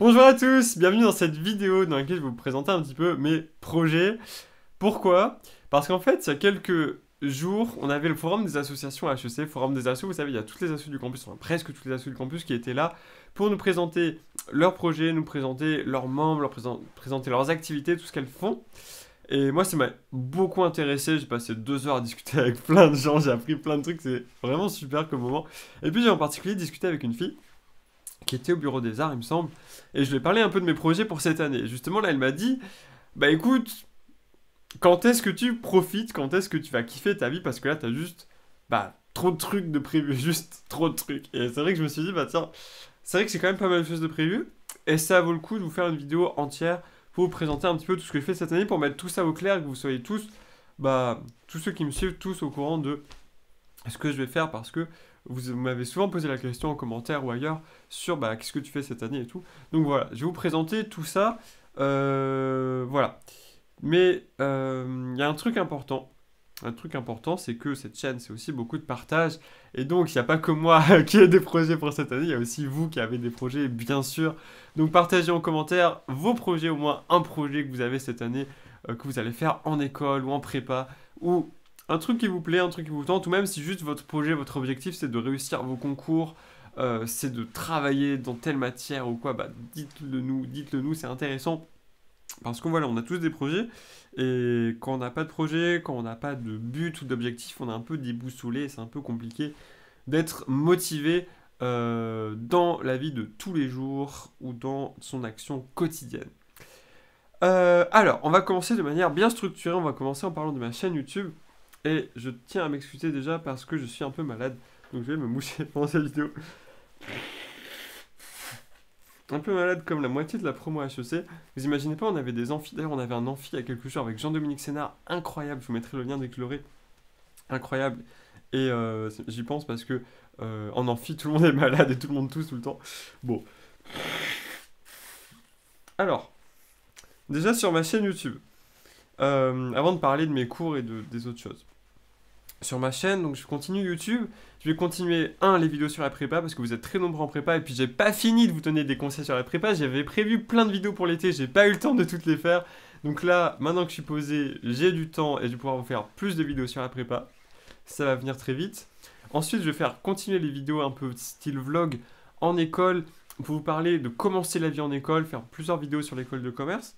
Bonjour à tous, bienvenue dans cette vidéo dans laquelle je vais vous présenter un petit peu mes projets. Pourquoi? Parce qu'en fait, il y a quelques jours, on avait le forum des associations HEC, forum des assos, vous savez, il y a toutes les assos du campus, enfin presque toutes les assos du campus qui étaient là pour nous présenter leurs projets, nous présenter leurs membres, présenter leurs activités, tout ce qu'elles font. Et moi, ça m'a beaucoup intéressé, j'ai passé 2 heures à discuter avec plein de gens, j'ai appris plein de trucs, c'est vraiment super comme moment. Et puis j'ai en particulier discuté avec une fille qui était au bureau des arts, il me semble, et je lui ai parlé un peu de mes projets pour cette année. Et justement, là, elle m'a dit, bah écoute, quand est-ce que tu profites, quand est-ce que tu vas kiffer ta vie, parce que là, t'as juste, bah, trop de trucs de prévu, juste trop de trucs. Et c'est vrai que je me suis dit, bah tiens, c'est vrai que c'est quand même pas mal de choses de prévu, et ça vaut le coup de vous faire une vidéo entière pour vous présenter un petit peu tout ce que je fais cette année, pour mettre tout ça au clair, que vous soyez tous, bah, tous ceux qui me suivent, tous au courant de ce que je vais faire, parce que vous m'avez souvent posé la question en commentaire ou ailleurs sur bah, qu'est-ce que tu fais cette année et tout. Donc voilà, je vais vous présenter tout ça. Voilà. Mais il y a un truc important. Un truc important, c'est que cette chaîne, c'est aussi beaucoup de partage. Et donc, il n'y a pas que moi qui ai des projets pour cette année, il y a aussi vous qui avez des projets, bien sûr. Donc, partagez en commentaire vos projets, au moins un projet que vous avez cette année, que vous allez faire en école ou en prépa, ou un truc qui vous plaît, un truc qui vous tente, ou même si juste votre projet, votre objectif, c'est de réussir vos concours, c'est de travailler dans telle matière ou quoi, bah dites-le nous, c'est intéressant. Parce qu'on voilà, on a tous des projets, et quand on n'a pas de projet, quand on n'a pas de but ou d'objectif, on est un peu déboussolé, c'est un peu compliqué d'être motivé dans la vie de tous les jours ou dans son action quotidienne. Alors, on va commencer de manière bien structurée, on va commencer en parlant de ma chaîne YouTube. Et je tiens à m'excuser déjà parce que je suis un peu malade, donc je vais me moucher pendant cette vidéo. Un peu malade comme la moitié de la promo HEC. Vous imaginez pas, on avait des amphis. D'ailleurs, on avait un amphi il y a quelques jours avec Jean-Dominique Sénard, incroyable. Je vous mettrai le lien dès que je l'aurai. Incroyable. Et j'y pense parce que en amphi, tout le monde est malade et tout le monde tousse tout le temps. Bon. Alors, déjà sur ma chaîne YouTube, avant de parler de mes cours et des autres choses. Sur ma chaîne, donc je continue YouTube. Je vais continuer, les vidéos sur la prépa, parce que vous êtes très nombreux en prépa, et puis j'ai pas fini de vous donner des conseils sur la prépa. J'avais prévu plein de vidéos pour l'été, j'ai pas eu le temps de toutes les faire. Donc là, maintenant que je suis posé, j'ai du temps, et je vais pouvoir vous faire plus de vidéos sur la prépa. Ça va venir très vite. Ensuite, je vais faire continuer les vidéos un peu style vlog en école, pour vous parler de commencer la vie en école, faire plusieurs vidéos sur l'école de commerce.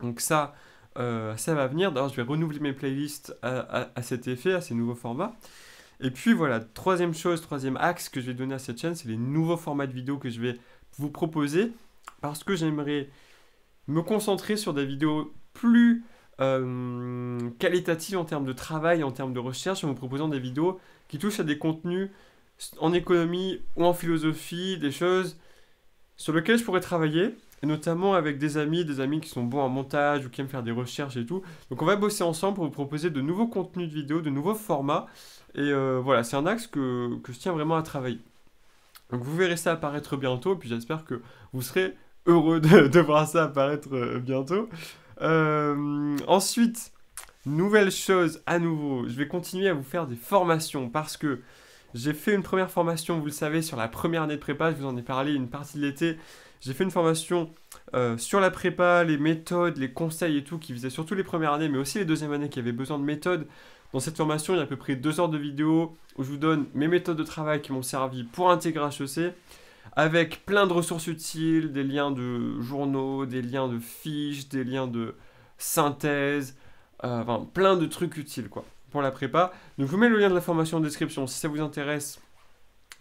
Donc ça va venir. D'ailleurs, je vais renouveler mes playlists à cet effet, à ces nouveaux formats. Et puis voilà, troisième chose, troisième axe que je vais donner à cette chaîne, c'est les nouveaux formats de vidéos que je vais vous proposer. Parce que j'aimerais me concentrer sur des vidéos plus qualitatives en termes de travail, en termes de recherche, en vous proposant des vidéos qui touchent à des contenus en économie ou en philosophie, des choses sur lesquelles je pourrais travailler, et notamment avec des amis qui sont bons en montage ou qui aiment faire des recherches et tout. Donc on va bosser ensemble pour vous proposer de nouveaux contenus de vidéos, de nouveaux formats, et voilà, c'est un axe que je tiens vraiment à travailler. Donc vous verrez ça apparaître bientôt, et puis j'espère que vous serez heureux de voir ça apparaître bientôt. Ensuite, nouvelle chose à nouveau, je vais continuer à vous faire des formations, parce que j'ai fait une première formation, vous le savez, sur la première année de prépa, je vous en ai parlé une partie de l'été. J'ai fait une formation sur la prépa, les méthodes, les conseils et tout, qui visait surtout les premières années, mais aussi les deuxièmes années qui avaient besoin de méthodes. Dans cette formation, il y a à peu près 2 heures de vidéo où je vous donne mes méthodes de travail qui m'ont servi pour intégrer HEC, avec plein de ressources utiles, des liens de journaux, des liens de fiches, des liens de synthèse, enfin plein de trucs utiles quoi, pour la prépa. Donc je vous mets le lien de la formation en description si ça vous intéresse.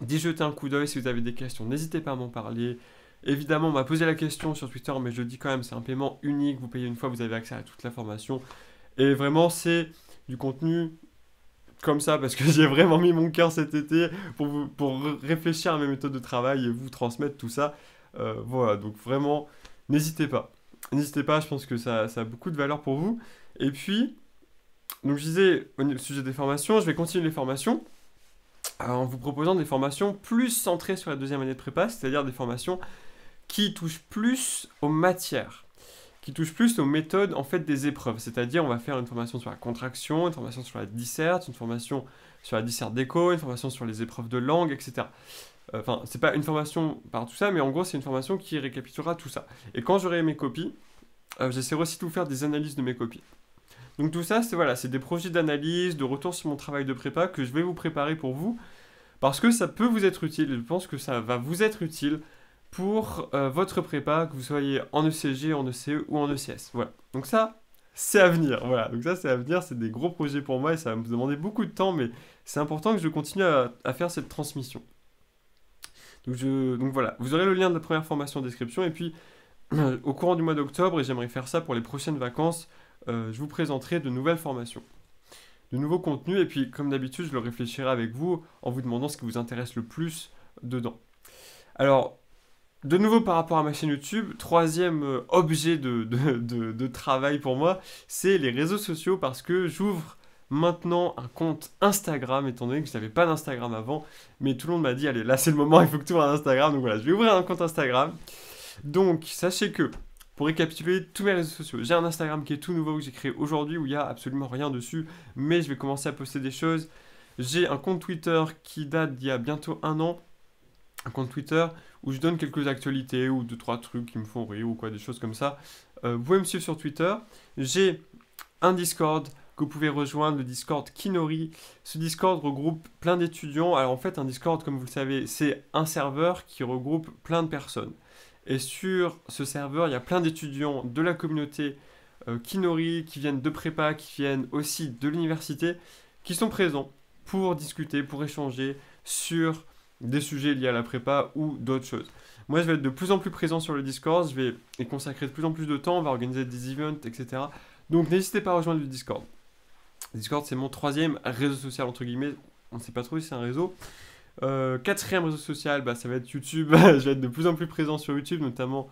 D'y jeter un coup d'œil si vous avez des questions, n'hésitez pas à m'en parler. Évidemment, on m'a posé la question sur Twitter, mais je le dis quand même, c'est un paiement unique, vous payez une fois, vous avez accès à toute la formation. Et vraiment, c'est du contenu comme ça, parce que j'ai vraiment mis mon cœur cet été pour réfléchir à mes méthodes de travail et vous transmettre tout ça. Voilà, donc vraiment, n'hésitez pas. N'hésitez pas, je pense que ça a beaucoup de valeur pour vous. Et puis, donc je disais, au sujet des formations, je vais continuer les formations en vous proposant des formations plus centrées sur la deuxième année de prépa, c'est-à-dire des formations qui touche plus aux matières, qui touche plus aux méthodes en fait des épreuves. C'est-à-dire on va faire une formation sur la contraction, une formation sur la disserte, une formation sur la disserte d'écho, une formation sur les épreuves de langue, etc. Enfin, c'est pas une formation par tout ça, mais en gros, c'est une formation qui récapitulera tout ça. Et quand j'aurai mes copies, j'essaierai aussi de vous faire des analyses de mes copies. Donc tout ça, c'est voilà, c'est des projets d'analyse, de retour sur mon travail de prépa que je vais vous préparer pour vous, parce que ça peut vous être utile. Je pense que ça va vous être utile pour votre prépa, que vous soyez en ECG, en ECE ou en ECS. Voilà. Donc ça, c'est à venir. Voilà. Donc ça, c'est à venir. C'est des gros projets pour moi et ça va me demander beaucoup de temps, mais c'est important que je continue à faire cette transmission. Donc voilà, vous aurez le lien de la première formation en description et puis au courant du mois d'octobre, et j'aimerais faire ça pour les prochaines vacances, je vous présenterai de nouvelles formations, de nouveaux contenus, et puis comme d'habitude, je le réfléchirai avec vous en vous demandant ce qui vous intéresse le plus dedans. Alors, de nouveau par rapport à ma chaîne YouTube, troisième objet de travail pour moi, c'est les réseaux sociaux parce que j'ouvre maintenant un compte Instagram, étant donné que je n'avais pas d'Instagram avant, mais tout le monde m'a dit, allez, là c'est le moment, il faut que tu ouvres un Instagram, donc voilà, je vais ouvrir un compte Instagram. Donc, sachez que, pour récapituler tous mes réseaux sociaux, j'ai un Instagram qui est tout nouveau que j'ai créé aujourd'hui où il n'y a absolument rien dessus, mais je vais commencer à poster des choses. J'ai un compte Twitter qui date d'il y a bientôt un an, un compte Twitter où je donne quelques actualités ou deux trois trucs qui me font rire ou quoi, des choses comme ça. Vous pouvez me suivre sur Twitter. J'ai un Discord que vous pouvez rejoindre, le Discord Kinori. Ce Discord regroupe plein d'étudiants. Alors en fait, un Discord, comme vous le savez, c'est un serveur qui regroupe plein de personnes. Et sur ce serveur, il y a plein d'étudiants de la communauté Kinori qui viennent de prépa, qui viennent aussi de l'université, qui sont présents pour discuter, pour échanger sur des sujets liés à la prépa ou d'autres choses. Moi, je vais être de plus en plus présent sur le Discord, je vais y consacrer de plus en plus de temps, on va organiser des events, etc. Donc n'hésitez pas à rejoindre le Discord. Le Discord, c'est mon troisième réseau social, entre guillemets. On ne sait pas trop si c'est un réseau. Quatrième réseau social, bah, ça va être YouTube. Je vais être de plus en plus présent sur YouTube, notamment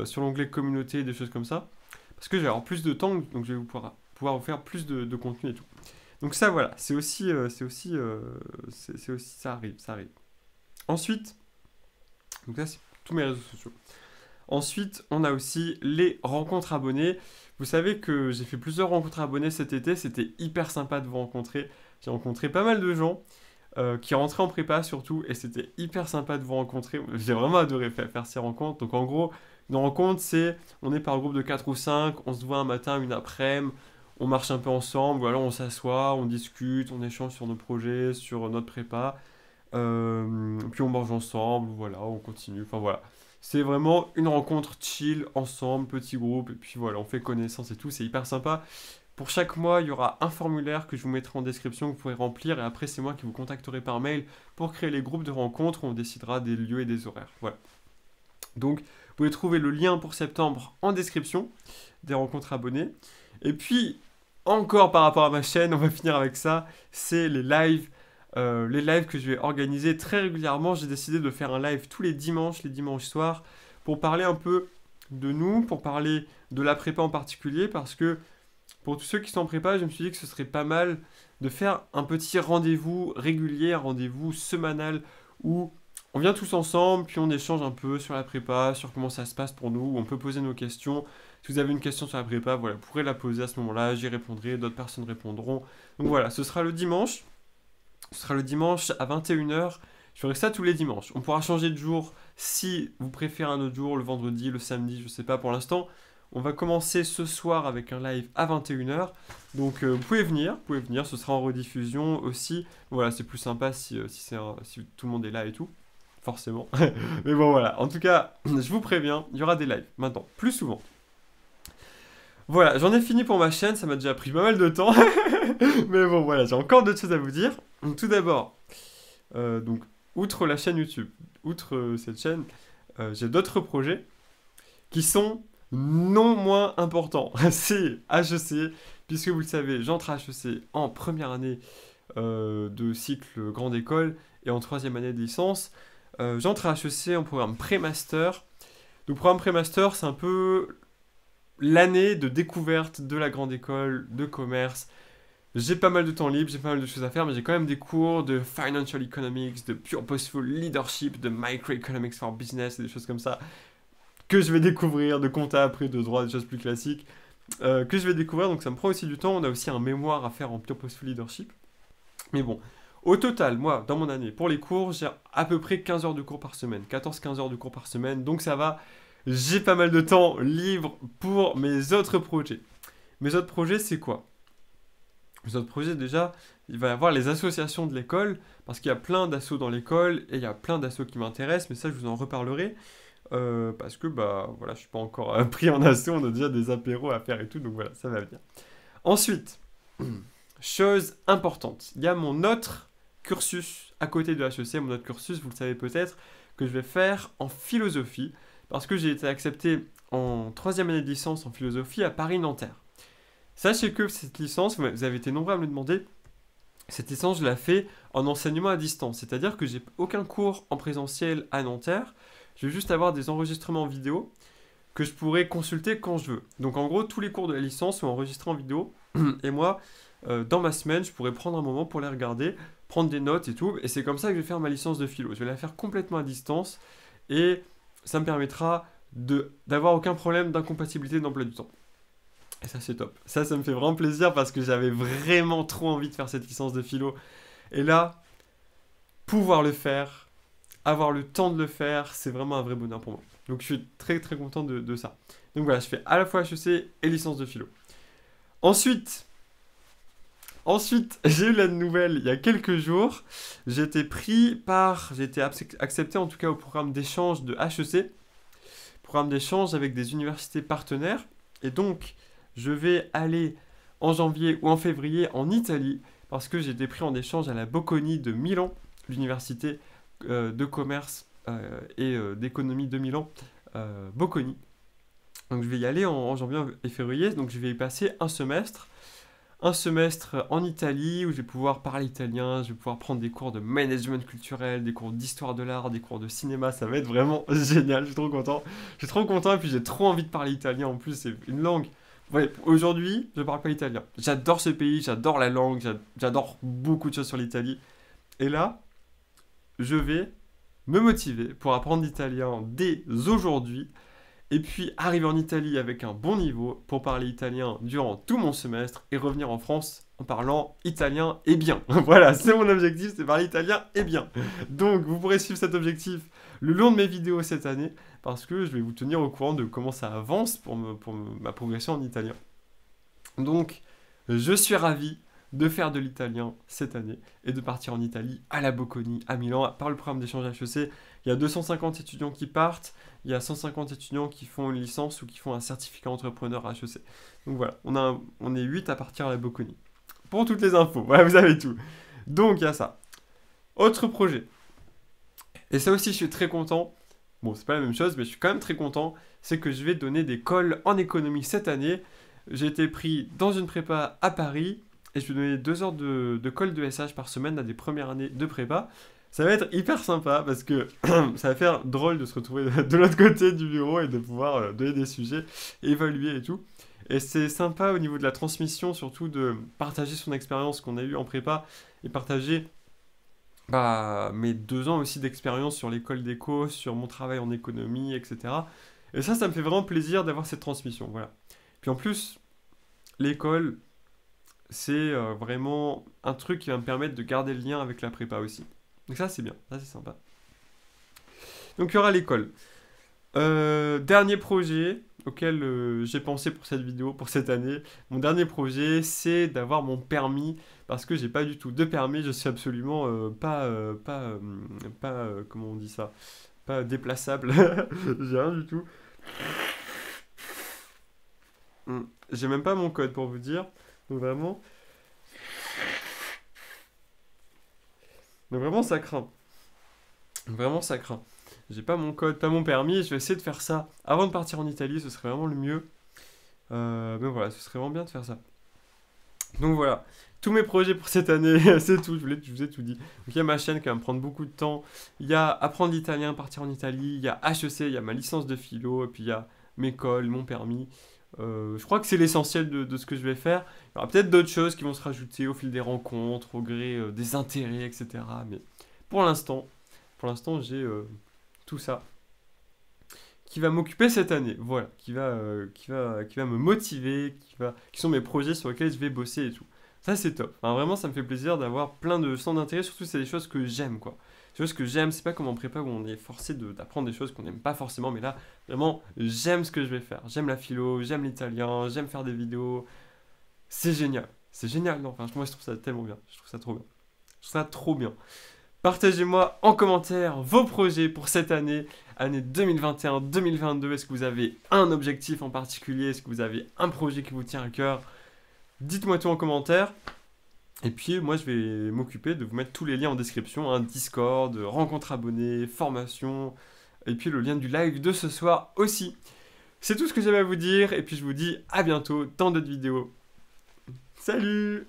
sur l'onglet communauté, des choses comme ça. Parce que je vais avoir plus de temps, donc je vais pouvoir vous faire plus de contenu et tout. Donc ça, voilà, c'est aussi, ça arrive, ça arrive. Ensuite, donc ça, c'est tous mes réseaux sociaux. Ensuite, on a aussi les rencontres abonnées. Vous savez que j'ai fait plusieurs rencontres abonnées cet été. C'était hyper sympa de vous rencontrer. J'ai rencontré pas mal de gens qui rentraient en prépa surtout. Et c'était hyper sympa de vous rencontrer. J'ai vraiment adoré faire ces rencontres. Donc en gros, une rencontre, c'est on est par groupe de 4 ou 5. On se voit un matin, une après-midi. On marche un peu ensemble. Voilà, on s'assoit, on discute, on échange sur nos projets, sur notre prépa. Puis on mange ensemble, voilà, on continue. Enfin voilà. C'est vraiment une rencontre chill, ensemble, petit groupe, et puis voilà, on fait connaissance et tout, c'est hyper sympa. Pour chaque mois, il y aura un formulaire que je vous mettrai en description que vous pourrez remplir, et après, c'est moi qui vous contacterai par mail pour créer les groupes de rencontres où on décidera des lieux et des horaires. Voilà. Donc, vous pouvez trouver le lien pour septembre en description des rencontres abonnées. Et puis, encore par rapport à ma chaîne, on va finir avec ça, c'est les lives. Les lives que je vais organiser très régulièrement. J'ai décidé de faire un live tous les dimanches soirs, pour parler un peu de nous, pour parler de la prépa en particulier, parce que pour tous ceux qui sont en prépa, je me suis dit que ce serait pas mal de faire un petit rendez-vous régulier, un rendez-vous semanal, où on vient tous ensemble, puis on échange un peu sur la prépa, sur comment ça se passe pour nous, où on peut poser nos questions. Si vous avez une question sur la prépa, voilà, vous pourrez la poser à ce moment-là, j'y répondrai, d'autres personnes répondront. Donc voilà, ce sera le dimanche. Ce sera le dimanche à 21h. Je ferai ça tous les dimanches. On pourra changer de jour si vous préférez un autre jour, le vendredi, le samedi, je sais pas pour l'instant. On va commencer ce soir avec un live à 21h. Donc vous pouvez venir, ce sera en rediffusion aussi. Voilà, c'est plus sympa si tout le monde est là et tout. Forcément. Mais bon voilà, en tout cas, je vous préviens, il y aura des lives maintenant, plus souvent. Voilà, j'en ai fini pour ma chaîne, ça m'a déjà pris pas mal de temps. Mais bon, voilà, j'ai encore d'autres choses à vous dire. Tout d'abord, donc, outre la chaîne YouTube, outre cette chaîne, j'ai d'autres projets qui sont non moins importants. C'est HEC, puisque vous le savez, j'entre à HEC en première année de cycle grande école et en troisième année de licence. J'entre à HEC en programme pré-master. Donc, programme pré-master, c'est un peu l'année de découverte de la grande école de commerce. J'ai pas mal de temps libre, j'ai pas mal de choses à faire, mais j'ai quand même des cours de Financial Economics, de Purposeful Leadership, de Microeconomics for Business, et des choses comme ça, que je vais découvrir, de compta après, de droit, des choses plus classiques, que je vais découvrir, donc ça me prend aussi du temps. On a aussi un mémoire à faire en Purposeful Leadership. Mais bon, Au total, moi, dans mon année, pour les cours, j'ai à peu près 15 heures de cours par semaine, 14-15 heures de cours par semaine, donc ça va, j'ai pas mal de temps libre pour mes autres projets. Mes autres projets, c'est quoi? Mes autres projets, déjà, il va y avoir les associations de l'école, parce qu'il y a plein d'assos dans l'école, et il y a plein d'assos qui m'intéressent, mais ça, je vous en reparlerai, parce que, bah, voilà, je suis pas encore pris en asso, on a déjà des apéros à faire et tout, donc voilà, ça va venir. Ensuite, chose importante, il y a mon autre cursus à côté de HEC, mon autre cursus, vous le savez peut-être, que je vais faire en philosophie, parce que j'ai été accepté en troisième année de licence en philosophie à Paris-Nanterre. Sachez que cette licence, vous avez été nombreux à me le demander, cette licence, je la fais en enseignement à distance, c'est-à-dire que j'ai aucun cours en présentiel à Nanterre, je vais juste avoir des enregistrements vidéo que je pourrai consulter quand je veux. Donc en gros, tous les cours de la licence sont enregistrés en vidéo, et moi, dans ma semaine, je pourrais prendre un moment pour les regarder, prendre des notes et tout, et c'est comme ça que je vais faire ma licence de philo. Je vais la faire complètement à distance, et ça me permettra d'avoir aucun problème d'incompatibilité d'emploi du temps. Et ça, c'est top. Ça me fait vraiment plaisir parce que j'avais vraiment trop envie de faire cette licence de philo. Et là, pouvoir le faire, avoir le temps de le faire, c'est vraiment un vrai bonheur pour moi. Donc je suis très très content de ça. Donc voilà, je fais à la fois HEC et licence de philo. Ensuite, j'ai eu la nouvelle il y a quelques jours. J'ai été accepté en tout cas au programme d'échange de HEC. Programme d'échange avec des universités partenaires. Et donc, je vais aller en janvier ou en février en Italie parce que j'ai été pris en échange à la Bocconi de Milan, l'université de commerce et d'économie de Milan, Bocconi. Donc je vais y aller en janvier et février, donc je vais y passer un semestre en Italie où je vais pouvoir parler italien, je vais pouvoir prendre des cours de management culturel, des cours d'histoire de l'art, des cours de cinéma, ça va être vraiment génial, je suis trop content. Je suis trop content et puis j'ai trop envie de parler italien en plus, c'est une langue. Ouais, aujourd'hui, je parle pas italien. J'adore ce pays, j'adore la langue, j'adore beaucoup de choses sur l'Italie. Et là, je vais me motiver pour apprendre l'italien dès aujourd'hui. Et puis arriver en Italie avec un bon niveau pour parler italien durant tout mon semestre et revenir en France en parlant italien et bien. Voilà, c'est mon objectif, c'est parler italien et bien. Donc vous pourrez suivre cet objectif le long de mes vidéos cette année parce que je vais vous tenir au courant de comment ça avance pour ma progression en italien. Donc je suis ravi de faire de l'italien cette année et de partir en Italie, à la Bocconi, à Milan, par le programme d'échange HEC. Il y a 250 étudiants qui partent, il y a 150 étudiants qui font une licence ou qui font un certificat entrepreneur HEC. Donc voilà, on est 8 à partir à la Bocconi. Pour toutes les infos, voilà, vous avez tout. Donc il y a ça. Autre projet. Et ça aussi, je suis très content. Bon, c'est pas la même chose, mais je suis quand même très content. C'est que je vais donner des cols en économie cette année. J'ai été pris dans une prépa à Paris. Et je vais donner 2 heures de colle de SH par semaine à des premières années de prépa. Ça va être hyper sympa parce que ça va faire drôle de se retrouver de l'autre côté du bureau et de pouvoir donner des sujets, évaluer et tout. Et c'est sympa au niveau de la transmission, surtout de partager son expérience qu'on a eue en prépa et partager mes 2 ans aussi d'expérience sur l'école d'éco, sur mon travail en économie, etc. Et ça me fait vraiment plaisir d'avoir cette transmission. Voilà. Puis en plus, l'école, c'est vraiment un truc qui va me permettre de garder le lien avec la prépa aussi. Donc ça c'est bien, ça c'est sympa. Donc il y aura l'école. Dernier projet auquel j'ai pensé pour cette vidéo, pour cette année. Mon dernier projet, c'est d'avoir mon permis, parce que j'ai pas du tout de permis, je suis absolument comment on dit ça, pas déplaçable, j'ai rien du tout. J'ai même pas mon code pour vous dire, donc vraiment... Donc vraiment ça craint. Vraiment ça craint. J'ai pas mon code, pas mon permis, je vais essayer de faire ça avant de partir en Italie, ce serait vraiment le mieux. Mais voilà, ce serait vraiment bien de faire ça. Donc voilà, tous mes projets pour cette année, c'est tout, je vous ai tout dit. Donc il y a ma chaîne qui va me prendre beaucoup de temps, il y a apprendre l'italien, partir en Italie, il y a HEC, il y a ma licence de philo, et puis il y a mes cols, mon permis. Je crois que c'est l'essentiel de ce que je vais faire. Il y aura peut-être d'autres choses qui vont se rajouter au fil des rencontres, au gré des intérêts, etc. Mais pour l'instant j'ai tout ça qui va m'occuper cette année. Voilà, qui va me motiver, qui sont mes projets sur lesquels je vais bosser et tout. Ça, c'est top. Enfin, vraiment, ça me fait plaisir d'avoir plein de centres d'intérêt. Surtout, c'est des choses que j'aime, quoi. Des choses que j'aime, c'est pas comme en prépa où on est forcé d'apprendre des choses qu'on n'aime pas forcément. Mais là, vraiment, j'aime ce que je vais faire. J'aime la philo, j'aime l'italien, j'aime faire des vidéos. C'est génial. C'est génial, non? Enfin, moi, je trouve ça tellement bien. Je trouve ça trop bien. Je trouve ça trop bien. Partagez-moi en commentaire vos projets pour cette année, année 2021-2022. Est-ce que vous avez un objectif en particulier? Est-ce que vous avez un projet qui vous tient à cœur? Dites-moi tout en commentaire. Et puis moi je vais m'occuper de vous mettre tous les liens en description, hein, Discord, rencontre abonnés, formation, et puis le lien du live de ce soir aussi. C'est tout ce que j'avais à vous dire, et puis je vous dis à bientôt dans d'autres vidéos. Salut!